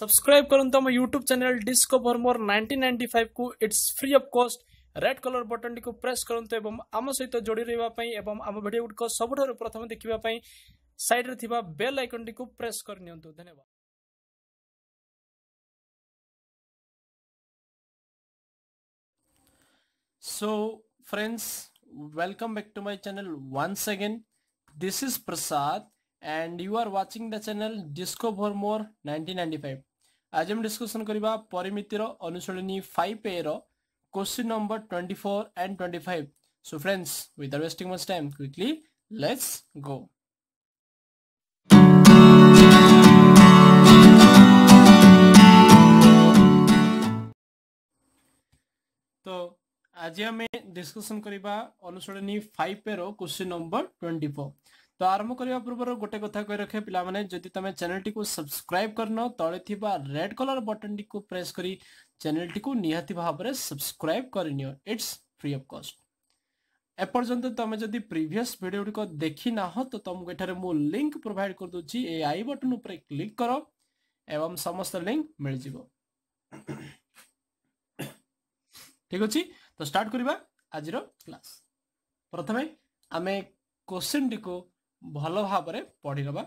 Subscribe करंतु हम YouTube channel discover मोर 1995 को it's free of cost red colour button टी को प्रेस करंतु एवं आम सहित जोड़ी रहिबा पई एवं आम वीडियो गुड को सबठारु प्रथम देखिबा पई साइड रे थिबा बेल आइकन टी को प्रेस कर नियंतु। धन्यवाद। So friends, welcome back to my channel once again. This is Prasad and you are watching the channel Discover More 1995. आज हम डिस्कशन करिबा परिमितिर अनुसरणी 5A रो question number 24 and 25. So friends, without wasting much time, quickly let's go. तो आज आम discussion करबा अनुसरणी 5A रो क्वेश्चन नंबर 24. तो आरंभ करबा पूर्व गोटे कथा कहि रखे पिला माने जदि तमे चैनल टी को सब्सक्राइब करनो तळे थिबा रेड कलर बटन टी को प्रेस करी चैनल टी को निहाती भाबरे सब्सक्राइब करनियो। It's free of cost. एपर्यंत तमे जदि प्रीवियस वीडियो को देखि ना हो तो तुमको एठारे मु लिंक प्रोवाइड कर दोची ए आई बटन ऊपर क्लिक करो एवं समस्त लिंक मिल जिवो। ठीक अछि, तो स्टार्ट करबा आजिरो क्लास। प्रथमे आमे क्वेश्चन टी को भलो भाबरे पढि लबा।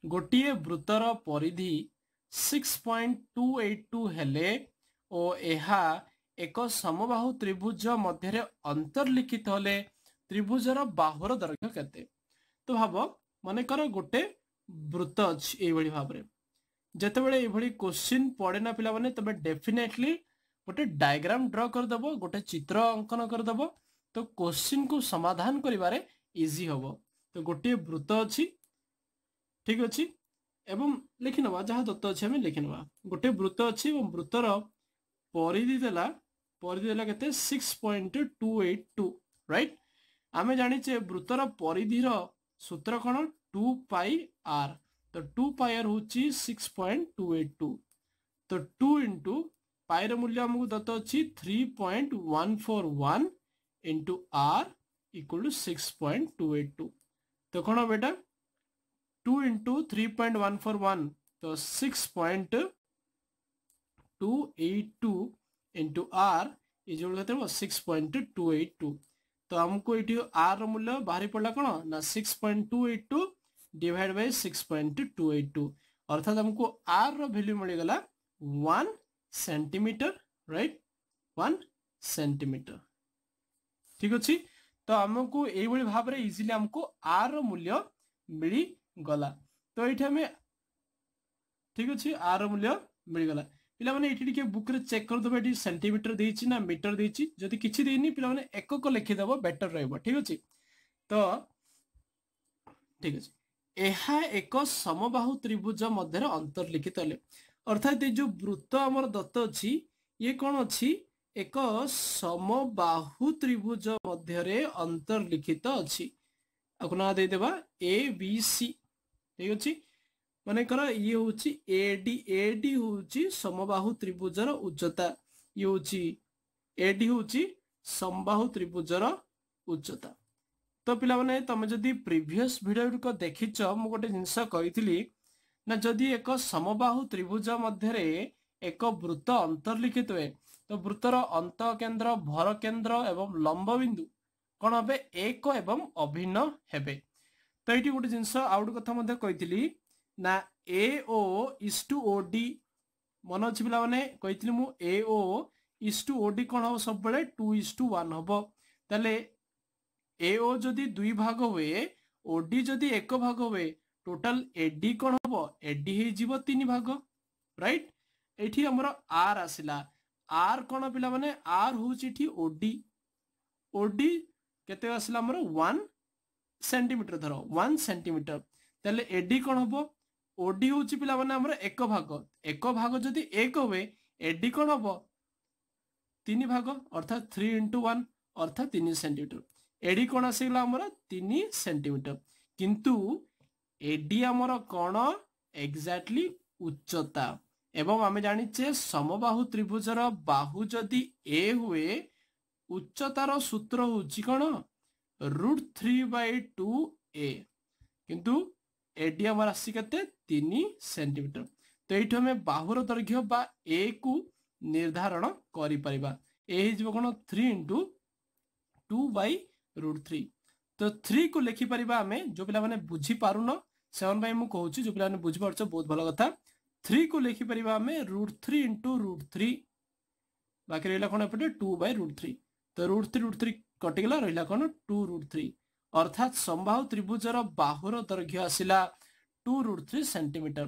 गोटिए वृत्तर परिधि 6.282 हेले ओ एहा एक समबाहु त्रिभुज मध्य अंतर्लिखित होले त्रिभुजर बाहुर दैर्घ्य केते। तो भाव मन कर गोटे वृत्त अछि एई भली भाबरे जेतेबेले एई भली क्वेश्चन पढे ना पिला माने तबे डेफिनेटली गोटे डायग्राम ड्रा कर दबो, गोटे चित्र अंकन कर दबो, तो क्वेश्चन को समाधान करिवारे इजी होबो। तो गोटे वृत्त अछि, ठीक अछि, एवं लिखि नबा जहा दत्त अछि हम लिखि नबा। गोटे वृत्त अछि एवं वृत्तर परिधि देला केते 6.282, राइट। आमे जानि छे वृत्तर परिधिर सूत्र कोन 2 पाई r। तो 2 पाई r होची 6.282। तो 2 into पाई र मूल्य हमकु दत्त अछि 3.141 into r equal to 6.282। तो कोन बेटा 2 into 3.141 तो 6.282 into r is equal to 6.282। तो हमको एठी r र मूल्य बाहरी पड़ला कोन ना 6.282 डिवाइड बाय 6.282 अर्थात हमको r रो वैल्यू मिल गला 1 सेंटीमीटर, राइट, 1 सेंटीमीटर। ठीक अछि, तो हमको एई भली भाबरे इजीली हमको r रो मूल्य मिली गला। तो एठी हमें ठीक अछि r रो मूल्य मिल गला। पिला माने एठी के बुक रे चेक कर दबे एठी सेंटीमीटर देछि ना मीटर देछि। जदि किछि देइनी पिला माने एकक लिखि दबो बेटर रहबो। ठीक अछि, तो ठीक अछि एहा एक समबाहु त्रिभुज मध्य अंतर्लिखित होले अर्थात जो वृत्त हमर दत्त अछि ये कोन अछि एक समबाहु त्रिभुज मध्य रे अंतर्लिखित अछि। अपना दे देबा ए बी सी। ठीक अछि, माने कर ये होछि एडी होछि समबाहु त्रिभुजर उच्चता, ये होछि एडी होछि समबाहु त्रिभुजर उच्चता। तो पिला माने तमे जदि प्रीवियस वीडियो को देखिछ मु गोटे जिंस कहितली ना जदि एक समबाहु त्रिभुज मध्य रे एक वृत्त अंतर्लिखित हुए तो वृत्तर अंत केंद्र भर केंद्र एवं लंब बिंदु कोन हबे एक एवं अभिन्न हेबे। तो एठी गोटे जिंस आउट कथा मध्ये कहितली ना AO is to OD मन अछि पिला माने कहितली मु AO is to OD कोन हो सब बेले 2:1 हबो। तले AO जदि 2 भाग हुए OD जदि 1 भाग हुए टोटल AD कोन हबो AD हे जीवो 3 भाग, राइट। एठी हमर R आसिला, R कोन पिला माने R होछि एठी OD केते आसिला हमर 1 सेंटीमीटर धरो 1 सेंटीमीटर। तले AD कोन हबो OD होछि पिला माने हमर 1 भाग जदि 1 हुए AD कोन हबो 3 भाग अर्थात 3 into 1 अर्थात 3 सेंटीमीटर। एडी कोन आसिला हमर 3 सेंटीमीटर, किंतु एडी हमर कोन एग्जैक्टली उच्चता। एवं आमे जानि छे समबाहु त्रिभुजर बाहु जदि ए हुए उच्चतार सूत्र होछि कोन √3/2a, किंतु एडी आम आसी के 3 सेंटीमीटर। तो ये आम बाहुर दैर्घ्य बा ए को निर्धारण करिपरिबा। ए हो कौन 3 इंटू 2/√3। तो 3 को लिखिपर आम जो पिला माने बुझी पारुन से मुझे जो पिला बुझी पार्छ बहुत भल कथा। 3 को लिखिपर आम √3 इंटू √3 बाकी रहा कौन एपटे 2/√3। तो √3 कटिगला रहा कौन 2√3 अर्थात संबाहु त्रिभुजर बाहुर दैर्घ्य आसला 2√3 सेंटीमीटर।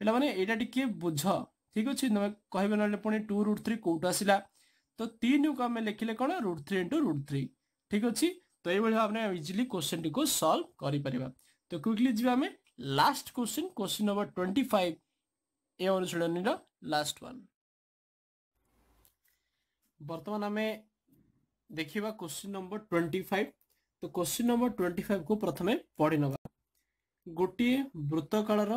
पे मैंने यहाँ टी बुझ ठीक अच्छे तुम कह ना पुणी 2√3 कौट आसला। तो 3 को आम लिखिले कौन √3 इंटू √3 ठीक अच्छे। तो ये भाव में इजिली क्वेश्चन टी को सॉल्व करें। तो क्विकली जी आम लास्ट क्वेश्चन नंबर 25 ए अनुशीलनी लास्ट वन। बर्तमान आम देखा क्वेश्चन नंबर 25। तो क्वेश्चन नंबर 25 को प्रथम पढ़ी नवा। गोटे वृत्तकालर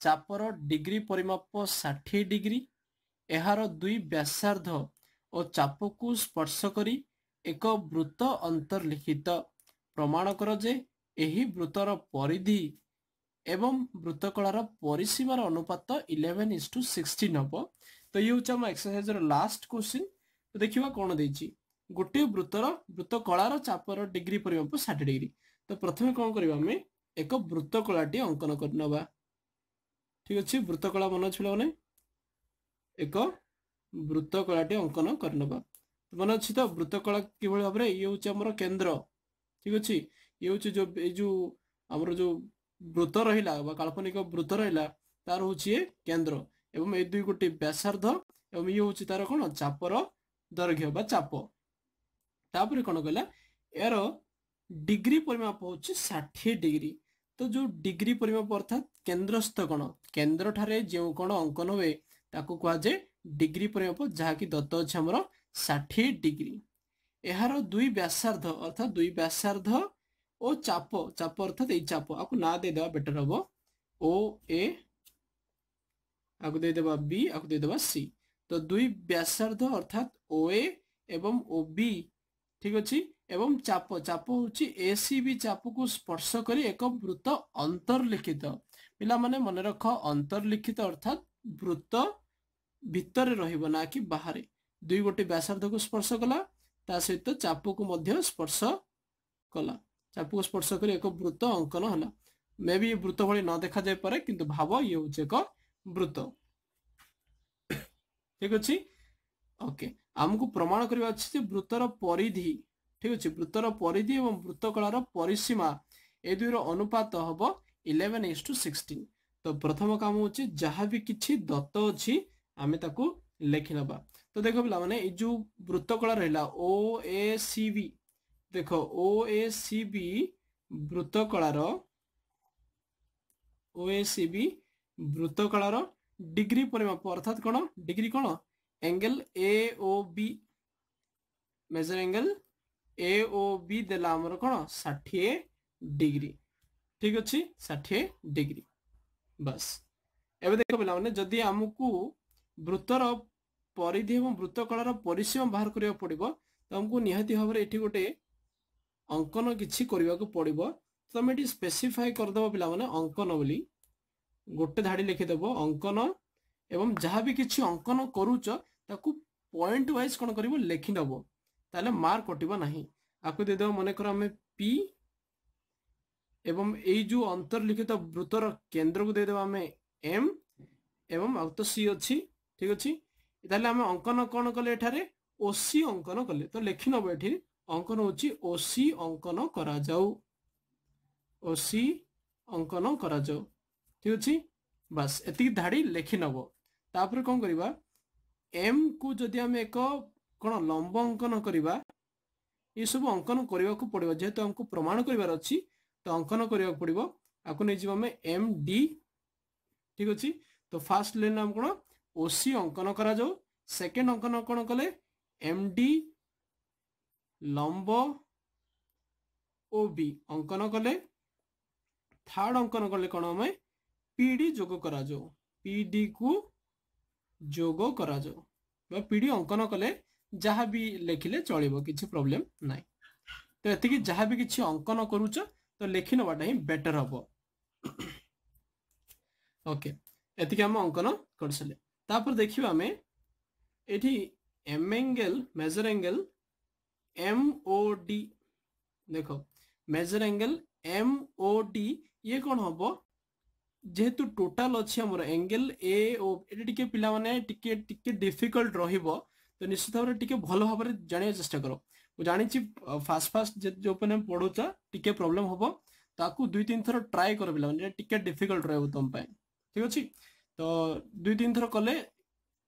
चापर डिग्री परिमाप 60 डिग्री एहार दुई व्यासार्ध और चाप को स्पर्श करी एक वृत्त अंतर्लिखित प्रमाण कर जे एही वृत्तर परिधि एवं वृत्तकलार परिसीमार अनुपात 11:16 हम। तो ये हूँ एक्सरसाइज लास्ट क्वेश्चन। तो देखिए कौन देछि गोटे वृत्तकलार चापर डिग्री परिमाप 60 डिग्री। तो प्रथम कौन करबा हमें एक वृत्तकलाटी अंकन करनबा ठीक अच्छे। वृत्तकला मन अच्छे मैंने एक वृत्तकलाटी अंकन करनबा मन अच्छी। तो वृत्तकला कि भाव में ये हूँ आमर केन्द्र ठीक अच्छे। ये हूँ जो आमर जो वृत्त रहा काल्पनिक वृत्त रहा तार हूँ ये केन्द्र एवं ये दुई गोटे व्यासार्ध एवं ये हूँ तार कौन चापर दैर्घ्य बा चाप। तापर कौन कहला यार डिग्री परिमाप हूँ 60 डिग्री। तो जो डिग्री परिमाप अर्थात केन्द्रस्थ कौन केन्द्र ठारे जो कौन अंकन हुए ताकू कहुए डिग्री परिमाप जहाँकि दत्त अच्छे आमर 60 डिग्री। यार दुई व्यासार्ध अर्थात दुई व्यासार्ध और चाप चाप अर्थात ये चाप आपको ना देदेवा बेटर हम ओ ए आपको देदेवा बी आपको देदेवा सी। तो दुई व्यासार्ध अर्थात ओ ए एवं ओ बी ठीक अच्छे एवं चाप चाप हूँ ए सी बी चाप को स्पर्श कर एक वृत्त अंतर्लिखित। पिला माने मन रख अंतर्लिखित अर्थात वृत्त भितर रहिबो ना कि बाहर। दुई गोटे व्यासार्ध को स्पर्श कला ता सहित चाप को मध्य स्पर्श कला। चाप को स्पर्श कर एक वृत्त अंकन है। मे भी वृत्त भली न देखा जाए पारे किंतु भाव ये हूँ एक वृत्त ठीक अच्छे। ओके आमको प्रमाण करवा अच्छे वृत्तर परिधि ठीक अच्छे। वृत्तर परिधि एवं वृत्तकलार परिसीमा ए दुईर अनुपात हम 11:16। तो प्रथम काम हूँ जहाँ भी किसी दत्त अच्छी आम ताकू लिखि नबा। तो देखो पिला माने ये जो वृत्तकला रहा ओ ए सी बी देखो ओ ए सी बी वृत्तकलार ओ ए सी बी वृत्तकलार डिग्री परिमाप अर्थात कौन डिग्री कौन angle A O B major angle A O B देला आमर कौन 60 डिग्री ठीक अच्छे 60 डिग्री बस। एवं देख पे जदि आमको वृत्तर परिधि एवं वृत्तकलार परिसीमा बाहर करा पड़ो तो आमको निहाती भाव में ये गोटे अंकन किसी करने को पड़ो। तो आम ये स्पेसीफाई करदेव पिला माने अंकन बोली गोटे धाड़ी लिखिदेव अंकन एवं जहाँ भी किसी अंकन करूच ताकू पॉइंट वाइज कौन कर लिखि नब ताले मार्क कटिबो नहीं। आपको देदेव मन कर आम पी एवं यही जो अंतर्लिखित वृत्तर केन्द्र को देदेव आम एम एवं आउ तो सी अच्छी ठीक अच्छे। ताले आम अंकन कौन कले एठारे ओसी अंकन कले तो लिखि नब ये अंकन होची ओसी अंकन करा जाऊ ओसी अंकन करा जाऊ ठीक अच्छे। बस एति धाड़ी लिखि नब तापर कौन करवा एम को जदि आम एक कौन लंब अंकन करवा ये सब अंकन करने को पड़ो जेहेतु हमको प्रमाण करार अच्छी तो अंकन करने को पड़ो। आपको नहीं आम एम डी ठीक अच्छे। तो फास्ट लाइन आम कौन ओसी अंकन करा जाऊ सेकेंड अंकन कौन कले एम डी लंब ओ बी अंकन कले थर्ड अंकन कले कौन आम पीडी जोग करा जाऊ पीडी को जोग करा जाऊ पीडी अंकन कले जहाँ भी लिखिले चलो किसी प्रॉब्लम ना। तो ये जहाँ भी किसी अंकन करुच तो लिखि नवाटा ही बेटर हम। ओके एतिक आम अंकन कर सारे तापर देखिए आम ये M angle major angle M O D देख major angle M O D ये कौन हम जेहेतु टोटाल अच्छी आमर एंगल ए ओ ये पिला माने टिके डिफिकल्ट रहिबो तो निश्चित भाव टिके भल भाव जानिया चेष्टा करो जानी फास्ट फास्ट जो पढ़ुचा टिके प्रोब्लेम हम ताकू 2-3 थर ट्राए कर पिला माने टिके डिफिकल्ट रहबो तुम पाए ठीक अछि तो 2-3 थर कले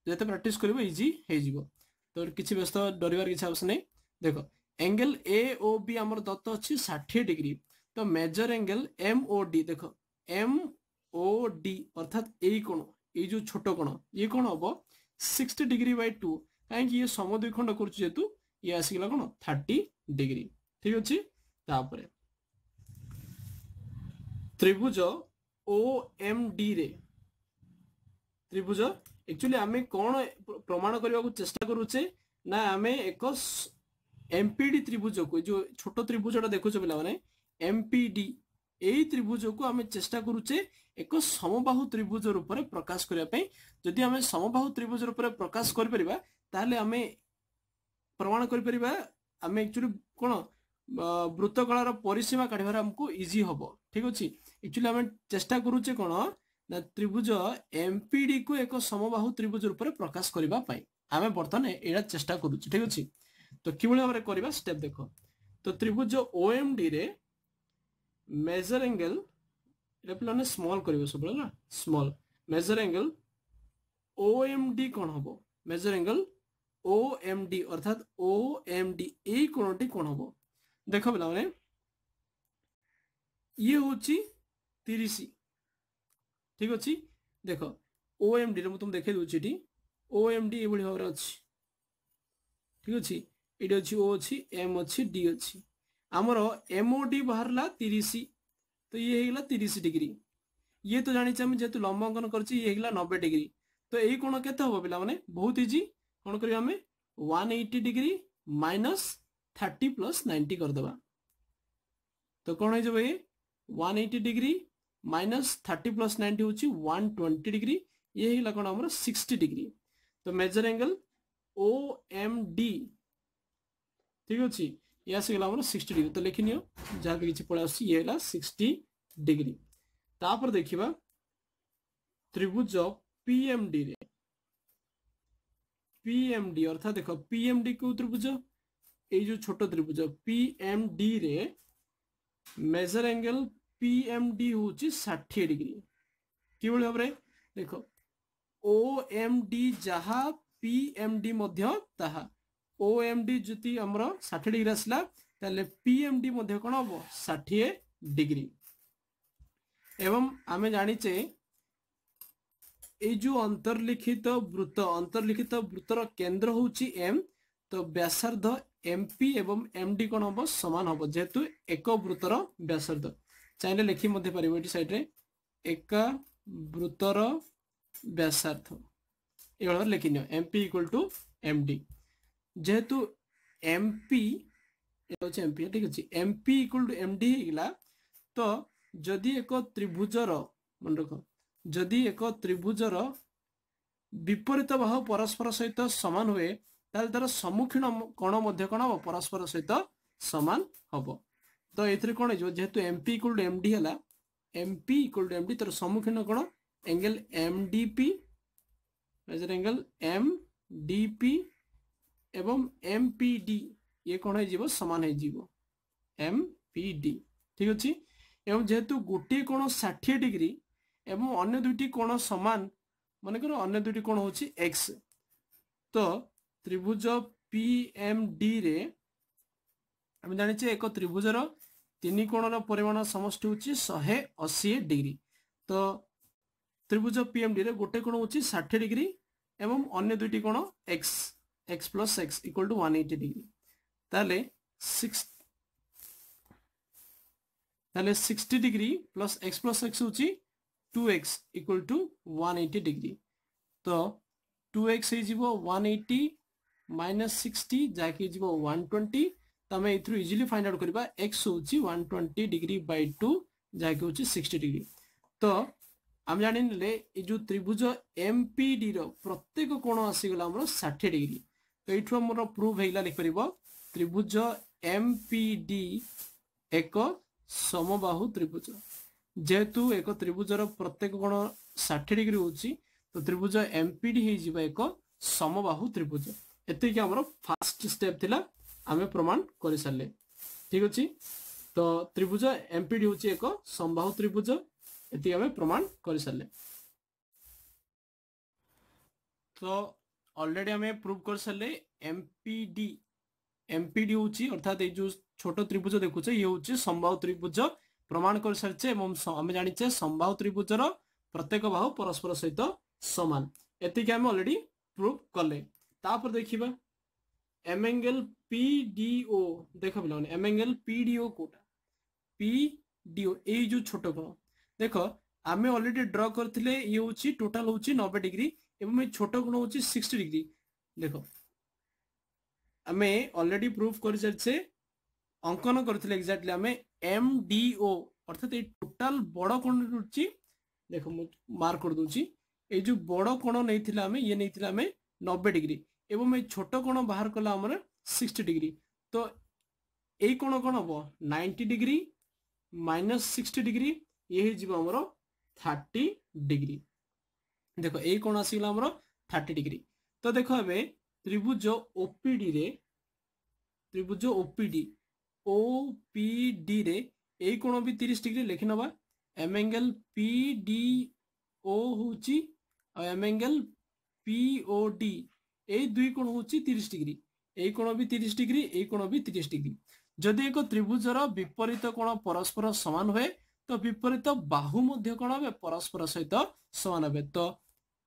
जते प्रैक्टिस करबो इजी हे जिवो तो किछि व्यस्त डरिवार किछि आवश्यक नै देखो एंगल ए ओ बी हमर दत्त अछि 60 डिग्री तो major angle M O D देखो एम ओ डी अर्थात ए कोण ए जो छोट कोण ये कोण हबो 60 डिग्री बाय 2 काहे कि ये समद्विखंड करछु जेतु ये आसीगला कोण 30 डिग्री ठीक अछि तापरे त्रिभुज ओ एम डी रे त्रिभुज एक्चुअली आमे कोण प्रमाण करबा को चेष्टा करूचे ना आमे एक एमपीडी त्रिभुज को जो छोट त्रिभुजटा देखुछो पिला माने एमपीडी एई त्रिभुज को आमे चेष्टा करूचे एक समबाहु त्रिभुज रूप में प्रकाश करने पे जदि आमे समबाहु त्रिभुज रूप में प्रकाश कर परिबा ताले आमे प्रमाण कर परिबा आमे एक्चुअली कोन वृत्तकलार परिसीमा काढिबार हमको इजी हबो ठीक अछि एक्चुअली आमे चेष्टा करूचे कोन ना त्रिभुज एमपीडी को एक समबाहु त्रिभुज रूप में प्रकाश करबा पई आमे बर्तन एडा चेष्टा करूचे ठीक अछि तो किबळे भाबरे करबा स्टेप देखो तो त्रिभुज ओएमडी रे मेजर एंगल ये पे स्मॉल कर सब ना स्मॉल मेजर एंगल ओएमडी कौन हम मेजर एंगल ओएमडी अर्थात ओएमडी ए कोणटी कौन हम देख पे मैंने ये हूँ 30 ठीक अच्छे देख ओएमडी रे तुम देखे दूसरी ओएमडी ये भाव अच्छी ठीक अच्छे ये अच्छी ओ अच्छी एम अच्छी डी अच्छी आमर एमओडी बाहर 30 तो ये होगा 30 डिग्री ये तो जानी जेहेतु लंब अंकन कर ये 90 डिग्री तो यही कोण केते हम पिला माने बहुत इजी कौन करिया हमें 180 डिग्री माइनस 30 प्लस 90 करदेबा तो कौन हो ये 180 डिग्री माइनस 30 प्लस 90 हूँ 120 डिग्री ये होगा कौन आमर 60 डिग्री तो major angle O M D ठीक अच्छे ये आसगला 60 डिग्री तो लिखि नियो जहाँ भी किसी पड़ा ये 60 डिग्री तापर देखिबा त्रिभुज पीएमडी रे पीएमडी अर्थात देखो पीएमडी को त्रिभुज ये जो छोट त्रिभुज पीएमडी रे मेजर एंगल पीएमडी हूँ 60 डिग्री कि भाव रे देखो ओएमडी जहा पीएमडी मध्य ताहा ओएमडी जुति हमर 60 डिग्री आसला ताले पीएमडी मध्य कोन हो 60 डिग्री एवं आमे जानिचे ए जो अंतर्लिखित वृत्तर केंद्र होची एम तो व्यासार्ध एमपी एवं एमडी कोन हो समान हो जेहेतु एक वृत्तर व्यासार्ध चाहे लिखि मध्य पारिबो एटी साइड रे एक वृत्तर व्यासार्ध ए लिखि नियो एमपी इक्वल टू एमडी जेहेतु एमपी एमपी ठीक अच्छे एमपी इक्वल टू एमडी होगा तो जदि एक त्रिभुजर मन रख जदि एक त्रिभुजर विपरीत बाहु परस्पर सहित सामान हुए तार सम्मुखीन कोण कौन हम परस्पर सहित सामान हम तो ये कौन हो जेहेतु एमपी इक्वल टू एमडी है एमपी इक्वल टू एमडी तार सम्मुखीन कौन angle MDP major angle MDP एवं एमपीडी ये कौन हो सामान हो एमपीडी ठीक अच्छे एवं जेहेतु गोटे कोण 60 डिग्री एवं अन्य दुईटी कोण समान मानकर अन्य दुईटी कोण हूँ एक्स तो त्रिभुज पीएमडी रे आम जाने एक त्रिभुजर 3 कोणर परिमाण समष्टि हूँ 180 डिग्री तो त्रिभुज पीएमडी रे गोटे कोण हूँ 60 डिग्री एवं अन्य दुईटी कोण x x plus x equal to 180 degree ताले 60 degree plus x plus x होची 2x equal to 180 डिग्री तो 2x है जीवो 180 minus 60 जाके जीवो 120 तमे इथरु इजीली फाइंड आउट करबा x होची 120 डिग्री by 2 जाके होची 60 डिग्री तो आम जाने जो त्रिभुज एमपीडी प्रत्येक कोण आसीगला 60 डिग्री। तो ये आमर प्रूव होगा लिखिपर त्रिभुज एमपीडी एक समबाहु त्रिभुज। जेहेतु एक त्रिभुजर प्रत्येक कोण 60 डिग्री होची तो त्रिभुज एमपीडी हो एक समबाहु त्रिभुज। एतिक आमर फास्ट स्टेप थिला आमे प्रमाण कर सारे। ठीक अच्छे तो त्रिभुज एमपीडी हूँ एक समबाहु त्रिभुज एतिक आमे प्रमाण कर सारे। तो ऑलरेडी आमे प्रूव कर सारे एमपीडी एमपीडी हूँ अर्थात ये जो छोट त्रिभुज देखुचे ये हूँ समबाहु त्रिभुज प्रमाण कर सारी। आम जाचे समबाहु त्रिभुजर प्रत्येक बाहु परस्पर सहित समान एतिक आमे ऑलरेडी प्रूव कले। तापर देखिबा एम एंगल पीडीओ देख पे एम एंगल पीडीओ कोटा पीडीओ ये जो छोट कोण देख आम ऑलरेडी ड्र करथिले ये होची टोटल होची 90 डिग्री एवं ये छोट कोण होची 60 डिग्री। देखो आम ऑलरेडी प्रूव कर सारी अंकन करथिले एक्जेक्टली आम एमडीओ अर्थात ये टोटल बड़ कोण रुची। देखो मु मार्क कर दूची ये जो बड़ कोण नहीं आम ये नहीं आम 90 डिग्री एवं ये छोट कोण बाहर कला आमर 60 डिग्री। तो यही कोण कौन हम 90 डिग्री माइनस 60 डिग्री ये आमर 30 डिग्री। देखो यही कोण आसगला आमर 30 डिग्री। तो देखो ए त्रिभुज ओपीडी रे त्रिभुज ओपीडी ओपीडी रे यही कोण भी 30 डिग्री लिखि नबा एम एंगल पीडीओ होची एम एंगल पीओडी ए दुई कोण होची 30 डिग्री यही कोण भी 30 डिग्री यही कोण भी 30 डिग्री। जदि एक त्रिभुजर विपरीत कोण परस्पर समान हुए तो विपरीत बाहु मध्य कोण हे परस्पर सहित समान हे। तो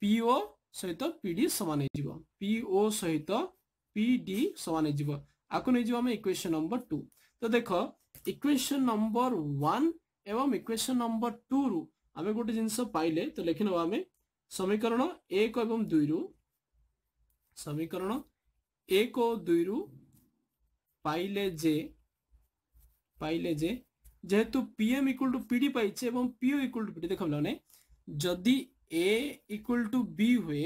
पीओ सहित पीडी समान हो पीओ सहित पीडी समान हो आपको नहीं आम इक्वेशन नंबर 2। तो देख इक्वेशन नंबर 1 एवं इक्वेशन नंबर 2 रु आम गोटे जिनस पाइले तो लिखि नबा आम समीकरण 1 एवं 2 रु समीकरण 1 और 2 रु पाइले जे जेहेतु पीएम इक्वल टू पीडी पाइछे एवं पीओ इक्वल टू पीडी देख पे जदि ए इक्वल टू बी हुए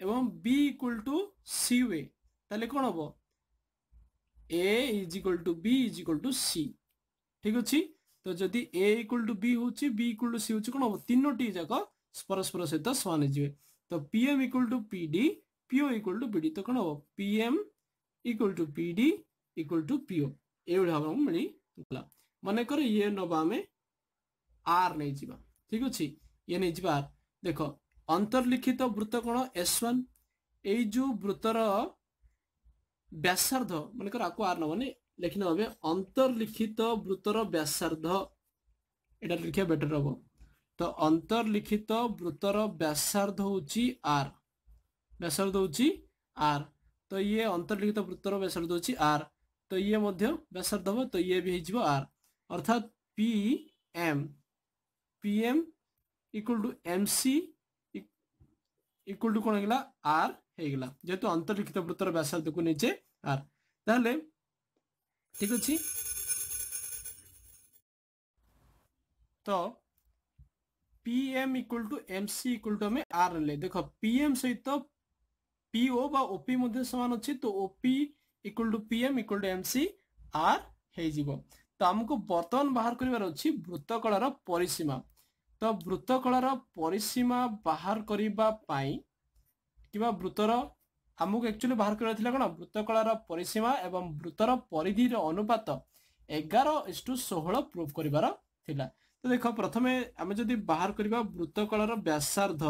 एवं बी इक्वल टू सी हुए ताले कौन हम A is equal to B is equal to C. ठीक अच्छे तो जदि ए इक्वल टू बी हूँ बी इक्वल टू सी हूँ कौन हम तीनोटी जाक परस्पर सहित समान हो। तो PM equal to PD PO equal to PD तो कौन हम PM equal to PD equal to PO ये भाव मिलगला। मनकर ये नवा आम आर नहीं जा। ठीक अच्छे ये नहीं जा आर देख अंतर्लिखित वृत्तकोण S1 ये जो वृत्तर व्यासार्ध मनकर आपको आर नबने लिखि नबे अंतर्लिखित वृत्तर व्यासार्ध एटा लिखिया बेटर हम। तो अंतर्लिखित वृत्तर व्यासार्ध होची आर व्यासार्ध होची आर। तो ये अंतर्लिखित वृत्तर व्यासार्ध होची आर तो ये मध्य व्यासार्ध हम तो ये भी हो आर अर्थात P M equal to M C equal to कौन होगा आर होगा जेहेतु अंतर्लिखित वृत्तर व्यासार्ध को नीचे आर ताले ठीक अच्छे। तो PM equal to M C equal to हमें आर ले देख पीएम सहित पीओ बा ओपी मध्य समान अच्छी तो OP equal to PM equal to M C R हो। तो आमको बर्तमान बाहर कर वृत्तकलार परिसीमा। तो वृत्तकलार परिसीमा बाहर करने कि वृत्तर आमको एक्चुअली बाहर कर कौन वृत्तकलार परिसीमा एवं वृत्तर परिधि अनुपात 11:16 प्रूफ कर। तो देख प्रथम आम जदि बाहर करवा वृत्तकलार व्यासार्ध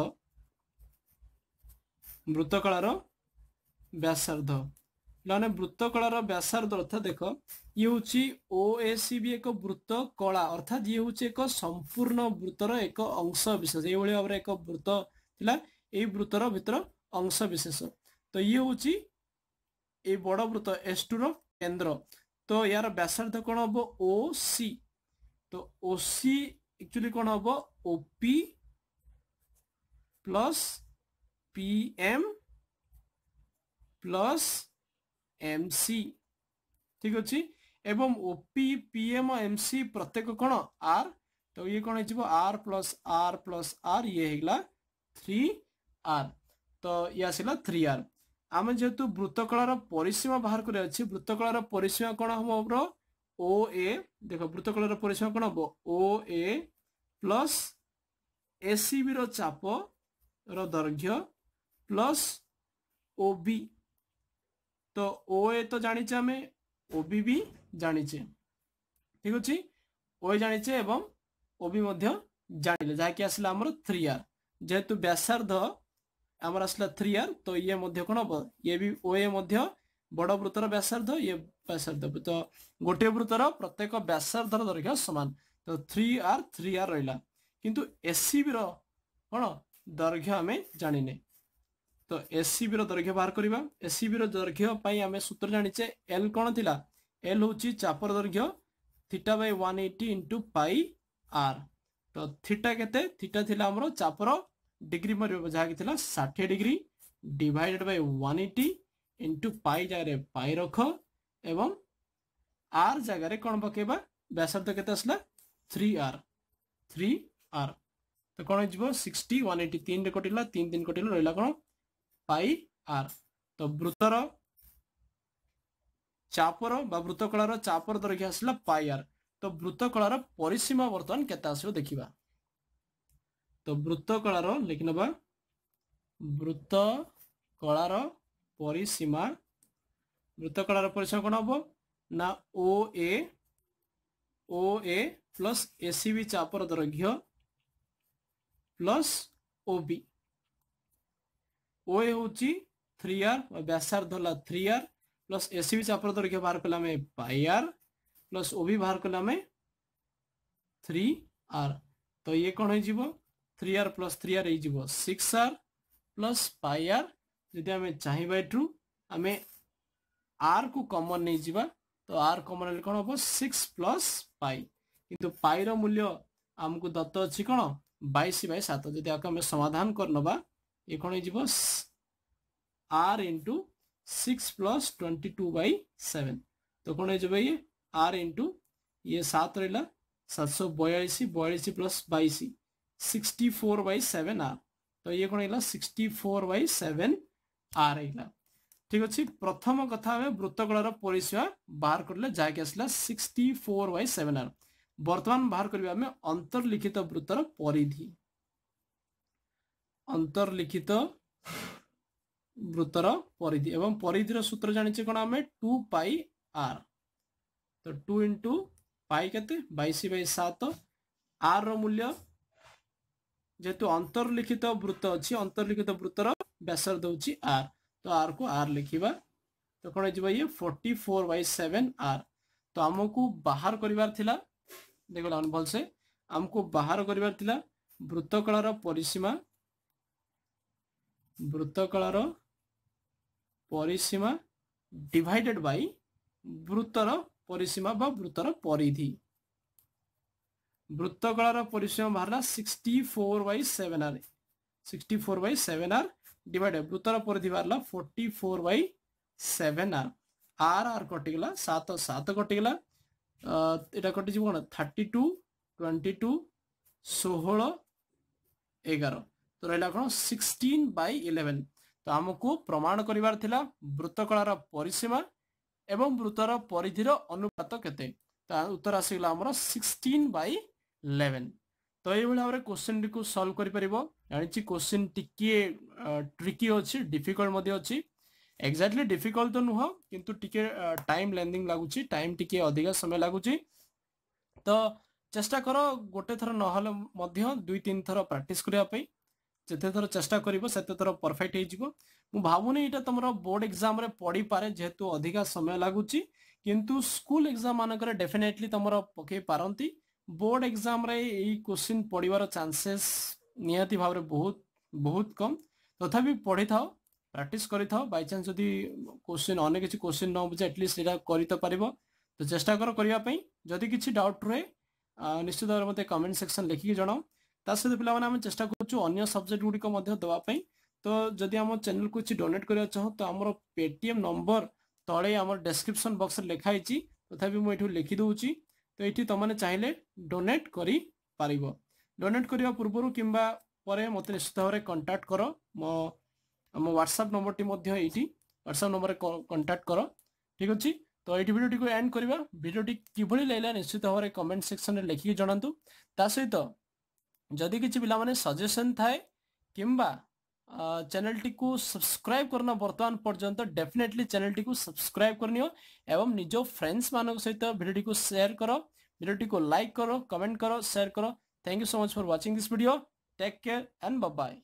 माने वृत्तकलार व्यासार्ध अर्थात देख ये हूँ ओएसी भी एक वृत्त कला अर्थात ये हूँ एक संपूर्ण वृत्तर एक अंश विशेष ये भाव में एक वृत्त थिला ये वृत्तर भीतर अंश विशेष। तो ये हूँ ये बड़ वृत्त S2 रो केंद्र। तो यार व्यासार्ध कौन हम ओ सी। तो ओ सी एक्चुअली कौन हम OP plus PM plus MC. ठीक अच्छे एवं ओपी पीएम एमसी प्रत्येक कौन आर। तो ये कौन हो आर प्लस आर ये होगा 3r तो ये आसला 3r आम जेहेतु वृत्तकलार परिसीमा बाहर कर वृत्तकलार परिसीमा कौन हम हमर ओ ए देख वृत्तकलार परिसीमा कौन हम ओ ए प्लस एसीबी रो चाप रो दैर्घ्य प्लस ओ बी तो ओ ए तो जानिचे आम ओ बी भी जानिचे ठीक अच्छे ओ ए जानिचे एवं ओ बी जानिले जहाँकि आसला आमर 3r जेहेतु व्यासार्ध आमर आसला 3r तो ये कौन हम ये भी ओ ए बड़ वृत्तर व्यासार्ध ये व्यासार्ध तो गोटे वृत्तर प्रत्येक व्यासार्धर दैर्घ्य समान तो 3r रहा किंतु एसीबी रो कौन दैर्घ्य आम जानिने तो एसीबी रो दैर्घ्य बाहर करवा एसीबी रो दैर्घ्य पाई आम सूत्र जानिचे एल कौन थिला एल होची चापर दैर्घ्य theta by 180 into pi R तो थीटा केते थीटा थिला हमरो चापर डिग्री मरिबो जहा कि थिला 60 degree divided by 180 into pi जगह पाई रख एवं आर जगह कौन पकेबा व्यासार्ध केते असला 3r तो कौन हो 60 180 3 रे कटिला 3 3 कटिला रहिला कौन पाई आर तो वृत्तर चापर बा वृत्तकलार चापर दैर्घ्य आसला पाई आर तो वृत्तकलार परिसीमा बर्तमान केते आसो देखिबा तो वृत्तकलार लिखि नबा वृत्तकलार परिसीमा कौन हम ना ओ ए प्लस एसीबी चापर दैर्घ्य plus O B O A होची 3r व्यासार्ध होला 3r प्लस एसीबी चापर दैर्घ्य बाहर कला में पाई आर प्लस ओ बी बाहर कला में 3r तो ये कौन हो 3r प्लस 3r हो 6r प्लस पाई आर जदि आम चाहिए एठू आम आर को कॉमन नहीं जीवा तो आर कॉमन कौन हम 6 प्लस पाई किंतु पाई रो मूल्य आमको दत्त अच्छी कौन 22/7 जदि आम समाधान कर नबा ये कौन हो आर इंटू 6 प्लस 22/7 तो कौन हो ये आर इंटू ये 7 रहा 742 प्लस 22 64/7 आर तो ये कौन है 64/7 आर है ठीक अच्छे प्रथम कथा हमें वृत्तकलार परिसीमा बाहर करले जहाँकि आसला 64/7 आर वर्तमान बाहर करबा हमें अंतर्लिखित वृत्तर परिधि अंतर्लिखित वृत्तर परिधि एवं परिधिर सूत्र जानिचे कोन हमें 2 पाई आर तो 2 इंटू पाई केते 22/7 आर रो मूल्य जेतु अंतर्लिखित वृत्त अच्छी अंतर्लिखित वृत्तर व्यासार्ध होची आर तो आर को आर लिखिबा तो कोन हो ये 44/7 आर तो हमको बाहर करिवार थिला देखो लान भल से हमको बाहर करिवार थिला वृत्तकलार परिसीमा डिवाइडेड बाय वृत्तर परिसीमा बा वृत्तर परिधि वृत्तकलार परिसीमा बाहरला 64/7 आर 64/7 आर डिवाइडेड वृत्तर परिधि बाहरला 44/7 आर आर आर कटिगला 7 7 कटिगला एटा कटि जीव कोन 32 22 16 11 तो रहला कोन 16/11 तो हमको प्रमाण करिवार थिला वृत्तकलार परिसीमा एवं वृत्तर परिधिर अनुपात केते तो उत्तर आसीगला हमर 16/11 तो ये भाव में क्वेश्चन टी को सॉल्व करि परिबो जानिछि क्वेश्चन टिके ट्रिकी अछि डिफिकल्ट मध्ये अछि एक्जेक्टली डिफिकल्ट तो नुह किंतु टिके टाइम लेंदिंग लागुछि टाइम टिके अधिक समय लागुछि तो चेष्टा करो गोटे थर नहले मध्य 2-3 थर प्रैक्टिस करिया पई जेते थर चेष्टा करिवो सेते थर परफेक्ट हे जिवो मु भाबुनी एटा तमरो बोर्ड एग्जाम रे पड़ी पारे जेहेतु अधिक समय लागुछि किंतु स्कूल एग्जाम मानकर डेफिनेटली तमरो पके पारंती बोर्ड एग्जाम रे एई क्वेश्चन पड़ीवार चांसेस निहाती भाव रे बहुत बहुत कम तथापि पढ़ी थाओ प्रैक्टिस करि थाओ बाय चांस जदी क्वेश्चन अनेक किछि क्वेश्चन न बुझे एटलीस्ट एटा करि त पारिबो तो चेष्टा करो करिया पई जदी किछि डाउट रहे निश्चित भाव मते कमेंट सेक्शन लिखि जणाओ ता सहित पिला माने हम चेष्टा करछु अन्य सब्जेक्ट गुडी को मध्ये दवा पई तो जदी हम चैनल को किछि डोनेट करिया चाहो तो हमर पेटीएम नंबर तळे हमर डिस्क्रिप्शन बॉक्स रे लिखा हिची तथापि मु एठु लिखि दउची तो एठी तमने चाहिले डोनेट करि पारिबो डोनेट करिया पूर्वरु किंबा परे मते निश्चित भाव कांटेक्ट करो मो व्हाट्सएप नंबर टी मध्य एटी व्हाट्सएप नंबर कांटेक्ट करो ठीक अछि तो एटी वीडियो टी को एंड करबा वीडियो टी किभली लागला निश्चित भाव कमेंट सेक्शन रे लिखि जणांतु ता सहित जदि किछि पिला माने सजेशन थाए किंबा चैनल टी को सब्सक्राइब करना वर्तमान पर्यंत डेफिनेटली चैनल टी को सब्सक्राइब करनियो एवं निजो फ्रेंड्स मानक सहित वीडियो टी को शेयर करो वीडियो टी को लाइक करो कमेंट करो शेयर करो thank you so much for watching this video take care and bye bye.